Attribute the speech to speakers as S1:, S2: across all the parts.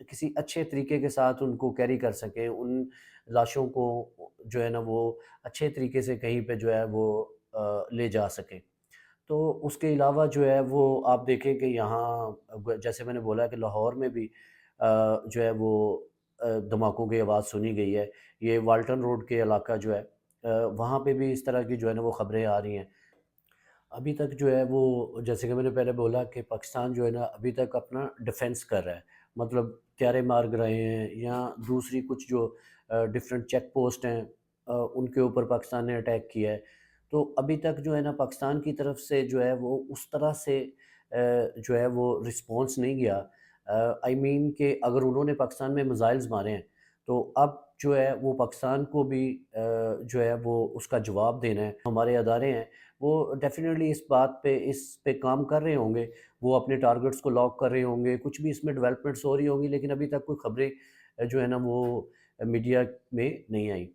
S1: کسی اچھے طریقے کے ساتھ ان کو کیری کر سکیں، ان لاشوں کو جو ہے نا وہ اچھے طریقے سے کہیں پہ جو ہے وہ لے جا سکیں۔ تو اس کے علاوہ جو ہے وہ آپ دیکھیں کہ یہاں جیسے میں نے بولا کہ لاہور میں بھی جو ہے وہ دھماکوں کی آواز سنی گئی ہے۔ یہ والٹن روڈ کے علاقہ جو ہے وہاں پہ بھی اس طرح کی جو ہے نا وہ خبریں آ رہی ہیں۔ ابھی تک جو ہے وہ جیسے کہ میں نے پہلے بولا کہ پاکستان جو ہے نا ابھی تک اپنا ڈیفنس کر رہا ہے، مطلب طیارے مار گرائے ہیں یا دوسری کچھ جو ڈفرینٹ چیک پوسٹ ہیں ان کے اوپر پاکستان نے اٹیک کیا ہے۔ تو ابھی تک جو ہے نا پاکستان کی طرف سے جو ہے وہ اس طرح سے جو ہے وہ رسپانس نہیں گیا۔ آئی مین کہ اگر انہوں نے پاکستان میں میزائلز مارے ہیں تو اب جو ہے وہ پاکستان کو بھی جو ہے وہ اس کا جواب دینا ہے۔ ہمارے ادارے ہیں وہ ڈیفینیٹلی اس بات پہ کام کر رہے ہوں گے، وہ اپنے ٹارگٹس کو لاک کر رہے ہوں گے، کچھ بھی اس میں ڈیولپمنٹس ہو رہی ہوں گی، لیکن ابھی تک کوئی خبریں جو ہے نا وہ میڈیا میں نہیں آئیں۔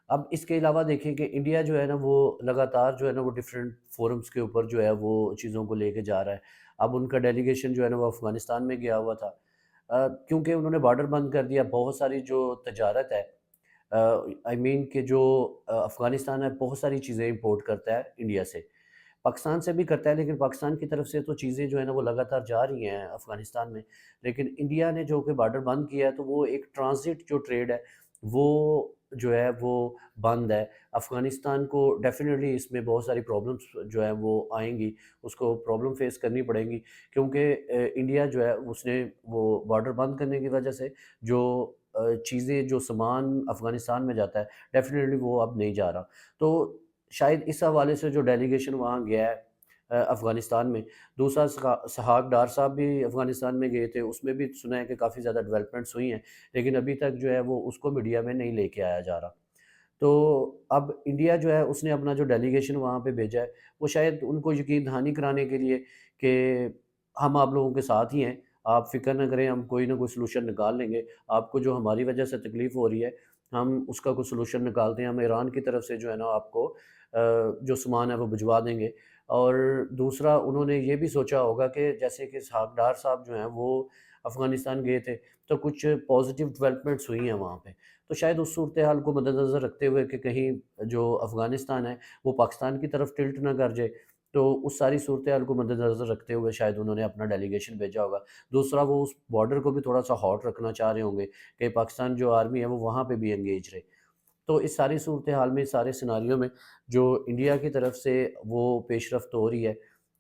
S1: اب اس کے علاوہ دیکھیں کہ انڈیا جو ہے نا وہ لگاتار جو ہے نا وہ ڈفرینٹ فورمز کے اوپر جو ہے وہ چیزوں کو لے کے جا رہا ہے۔ اب ان کا ڈیلیگیشن جو ہے نا وہ افغانستان میں گیا ہوا تھا، کیونکہ انہوں نے بارڈر بند کر دیا، بہت ساری جو تجارت ہے آئی مین کہ جو افغانستان ہے بہت ساری چیزیں امپورٹ کرتا ہے انڈیا سے، پاکستان سے بھی کرتا ہے، لیکن پاکستان کی طرف سے تو چیزیں جو ہے نا وہ لگاتار جا رہی ہیں افغانستان میں، لیکن انڈیا نے جو کہ بارڈر بند کیا ہے تو وہ ایک ٹرانزٹ جو ٹریڈ ہے وہ جو ہے وہ بند ہے۔ افغانستان کو ڈیفینیٹلی اس میں بہت ساری پرابلمس جو ہیں وہ آئیں گی، اس کو پرابلم فیس کرنی پڑیں گی، کیونکہ انڈیا جو ہے اس نے وہ بارڈر بند کرنے کی وجہ سے جو چیزیں جو سامان افغانستان میں جاتا ہے ڈیفینیٹلی وہ اب نہیں جا رہا۔ تو شاید اس حوالے سے جو ڈیلیگیشن وہاں گیا ہے افغانستان میں، دوسرا اسحاق ڈار صاحب بھی افغانستان میں گئے تھے، اس میں بھی سنا ہے کہ کافی زیادہ ڈیولپمنٹس ہوئی ہیں، لیکن ابھی تک جو ہے وہ اس کو میڈیا میں نہیں لے کے آیا جا رہا۔ تو اب انڈیا جو ہے اس نے اپنا جو ڈیلیگیشن وہاں پہ بھیجا ہے وہ شاید ان کو یقین دہانی کرانے کے لیے کہ ہم آپ لوگوں کے ساتھ ہی ہیں، آپ فکر نہ کریں، ہم کوئی نہ کوئی سلوشن نکال لیں گے، آپ کو جو ہماری وجہ سے تکلیف ہو رہی ہے ہم اس کا کوئی سلوشن نکالتے ہیں، ہم ایران کی طرف سے جو ہے نا آپ کو جو سامان ہے وہ بھجوا دیں گے۔ اور دوسرا انہوں نے یہ بھی سوچا ہوگا کہ جیسے کہ اسحاق ڈار صاحب جو ہیں وہ افغانستان گئے تھے تو کچھ پازیٹیو ڈیولپمنٹس ہوئی ہیں وہاں پہ، تو شاید اس صورتحال کو مد نظر رکھتے ہوئے کہ کہیں جو افغانستان ہے وہ پاکستان کی طرف ٹلٹ نہ کر جائے، تو اس ساری صورتحال کو مد نظر رکھتے ہوئے شاید انہوں نے اپنا ڈیلیگیشن بھیجا ہوگا۔ دوسرا وہ اس بارڈر کو بھی تھوڑا سا ہاٹ رکھنا چاہ رہے ہوں گے کہ پاکستان جو آرمی ہے وہ وہاں پہ بھی انگیج رہے۔ تو اس ساری صورتحال میں، اس سارے سیناریو میں جو انڈیا کی طرف سے وہ پیش رفت ہو رہی ہے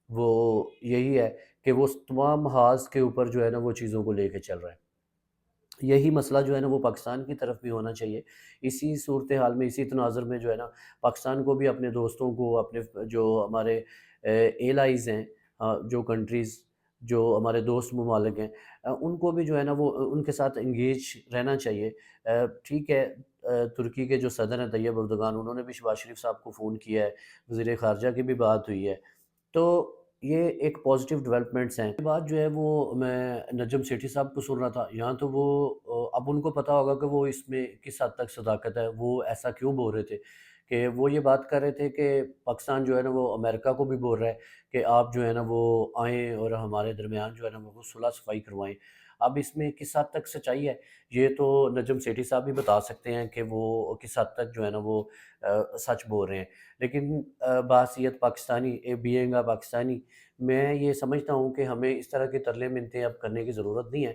S1: وہ یہی ہے کہ وہ تمام محاذ کے اوپر جو ہے نا وہ چیزوں کو لے کے چل رہا ہے۔ یہی مسئلہ جو ہے نا وہ پاکستان کی طرف بھی ہونا چاہیے، اسی صورتحال میں، اسی تناظر میں جو ہے نا پاکستان کو بھی اپنے دوستوں کو، اپنے جو ہمارے ایلائز ہیں، جو کنٹریز جو ہمارے دوست ممالک ہیں، ان کو بھی جو ہے نا وہ ان کے ساتھ انگیج رہنا چاہیے۔ ٹھیک ہے، ترکی کے جو صدر ہیں طیب اردگان، انہوں نے بھی شہباز شریف صاحب کو فون کیا ہے، وزیر خارجہ کی بھی بات ہوئی ہے، تو یہ ایک پازیٹیو ڈیولپمنٹس ہیں۔ بات جو ہے وہ میں نجم سیٹھی صاحب کو سن رہا تھا، یہاں تو وہ اب ان کو پتہ ہوگا کہ وہ اس میں کس حد تک صداقت ہے، وہ ایسا کیوں بول رہے تھے کہ وہ یہ بات کر رہے تھے کہ پاکستان جو ہے نا وہ امریکہ کو بھی بول رہا ہے کہ آپ جو ہے نا وہ آئیں اور ہمارے درمیان جو ہے نا وہ صلح صفائی کروائیں۔ اب اس میں کس حد تک سچائی ہے یہ تو نجم سیٹھی صاحب بھی بتا سکتے ہیں کہ وہ کس حد تک جو ہے نا وہ سچ بول رہے ہیں، لیکن بحیثیت پاکستانی، بینگ اے پاکستانی، میں یہ سمجھتا ہوں کہ ہمیں اس طرح کے ترلے منتیں اب کرنے کی ضرورت نہیں ہے،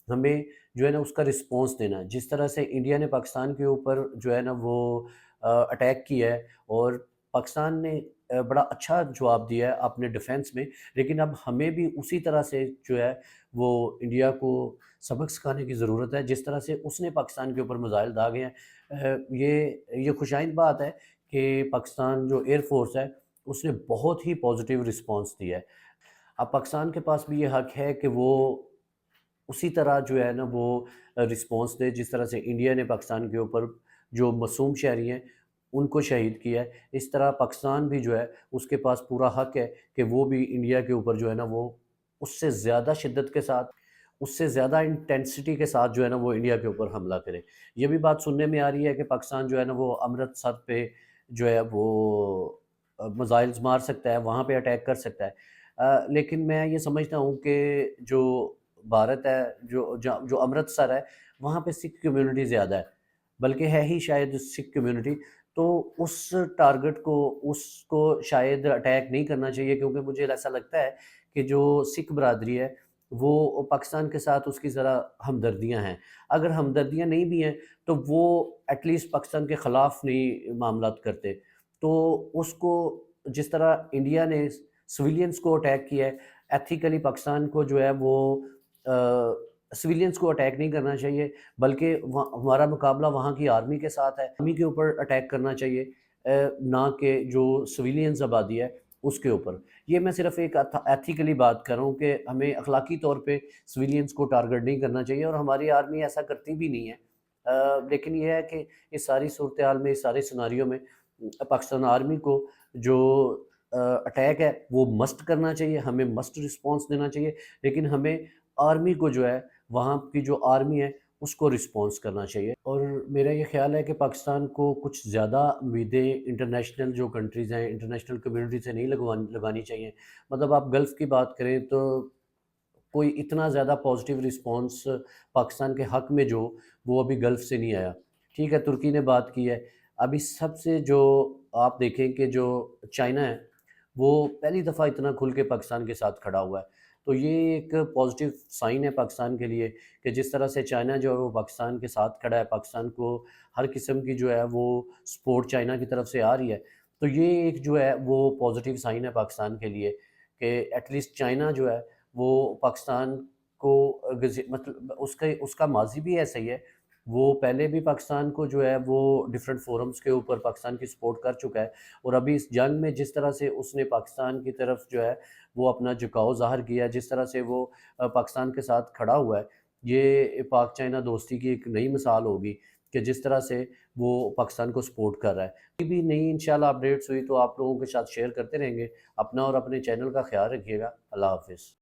S1: ہمیں جو ہے نا اس کا رسپانس دینا ہے۔ جس طرح سے انڈیا نے پاکستان کے اوپر جو ہے نا وہ اٹیک کیا ہے اور پاکستان نے بڑا اچھا جواب دیا ہے اپنے ڈیفنس میں، لیکن اب ہمیں بھی اسی طرح سے جو ہے وہ انڈیا کو سبق سکھانے کی ضرورت ہے، جس طرح سے اس نے پاکستان کے اوپر میزائل داغے ہیں۔ یہ خوشائند بات ہے کہ پاکستان جو ایئر فورس ہے اس نے بہت ہی پازیٹیو رسپانس دیا ہے۔ اب پاکستان کے پاس بھی یہ حق ہے کہ وہ اسی طرح جو ہے نا وہ رسپانس دے جس طرح سے انڈیا نے پاکستان کے اوپر جو معصوم شہری ہیں ان کو شہید کیا ہے، اس طرح پاکستان بھی جو ہے اس کے پاس پورا حق ہے کہ وہ بھی انڈیا کے اوپر جو ہے نا وہ اس سے زیادہ شدت کے ساتھ، اس سے زیادہ انٹینسٹی کے ساتھ جو ہے نا وہ انڈیا کے اوپر حملہ کرے۔ یہ بھی بات سننے میں آ رہی ہے کہ پاکستان جو ہے نا وہ امرتسر پہ جو ہے وہ میزائلز مار سکتا ہے، وہاں پہ اٹیک کر سکتا ہے، لیکن میں یہ سمجھتا ہوں کہ جو بھارت ہے، جو امرتسر ہے، وہاں پہ سکھ کمیونٹی زیادہ ہے، بلکہ ہے ہی شاید سکھ کمیونٹی. تو اس ٹارگٹ کو، اس کو شاید اٹیک نہیں کرنا چاہیے، کیونکہ مجھے ایسا لگتا ہے کہ جو سکھ برادری ہے وہ پاکستان کے ساتھ اس کی ذرا ہمدردیاں ہیں. اگر ہمدردیاں نہیں بھی ہیں تو وہ ایٹ لیسٹ پاکستان کے خلاف نہیں معاملات کرتے. تو اس کو جس طرح انڈیا نے سویلینز کو اٹیک کیا ہے، ایتھیکلی پاکستان کو جو ہے وہ سویلینز کو اٹیک نہیں کرنا چاہیے، بلکہ ہمارا مقابلہ وہاں کی آرمی کے ساتھ ہے. آرمی کے اوپر اٹیک کرنا چاہیے، نہ کہ جو سویلینز آبادی ہے اس کے اوپر. یہ میں صرف ایک ایتھیکلی بات کر رہا ہوں کہ ہمیں اخلاقی طور پہ سویلینز کو ٹارگٹ نہیں کرنا چاہیے، اور ہماری آرمی ایسا کرتی بھی نہیں ہے. لیکن یہ ہے کہ اس ساری صورتحال میں، اس سارے سناریوں میں پاکستان آرمی کو جو اٹیک ہے وہ مسٹ کرنا چاہیے، ہمیں مسٹ رسپانس دینا چاہیے، لیکن ہمیں آرمی کو جو ہے، وہاں کی جو آرمی ہے اس کو رسپانس کرنا چاہیے. اور میرا یہ خیال ہے کہ پاکستان کو کچھ زیادہ امیدیں انٹرنیشنل جو کنٹریز ہیں، انٹرنیشنل کمیونٹی سے نہیں لگانی چاہیے. مطلب آپ گلف کی بات کریں تو کوئی اتنا زیادہ پازیٹیو رسپانس پاکستان کے حق میں جو وہ ابھی گلف سے نہیں آیا. ٹھیک ہے، ترکی نے بات کی ہے. ابھی سب سے جو آپ دیکھیں کہ جو چائنا ہے وہ پہلی دفعہ اتنا کھل کے پاکستان کے ساتھ کھڑا ہوا ہے. تو یہ ایک پازیٹیو سائن ہے پاکستان کے لیے کہ جس طرح سے چائنا جو ہے وہ پاکستان کے ساتھ کھڑا ہے، پاکستان کو ہر قسم کی جو ہے وہ سپورٹ چائنا کی طرف سے آ رہی ہے. تو یہ ایک جو ہے وہ پازیٹیو سائن ہے پاکستان کے لیے کہ ایٹ لیسٹ چائنا جو ہے وہ پاکستان کو مطلب اس کا ماضی بھی ایسا ہی ہے. وہ پہلے بھی پاکستان کو جو ہے وہ ڈفرینٹ فورمز کے اوپر پاکستان کی سپورٹ کر چکا ہے، اور ابھی اس جنگ میں جس طرح سے اس نے پاکستان کی طرف جو ہے وہ اپنا جھکاؤ ظاہر کیا ہے، جس طرح سے وہ پاکستان کے ساتھ کھڑا ہوا ہے، یہ پاک چائنا دوستی کی ایک نئی مثال ہوگی کہ جس طرح سے وہ پاکستان کو سپورٹ کر رہا ہے. کوئی بھی نئی انشاءاللہ اپڈیٹس ہوئی تو آپ لوگوں کے ساتھ شیئر کرتے رہیں گے. اپنا اور اپنے چینل کا خیال رکھیے گا. اللہ حافظ.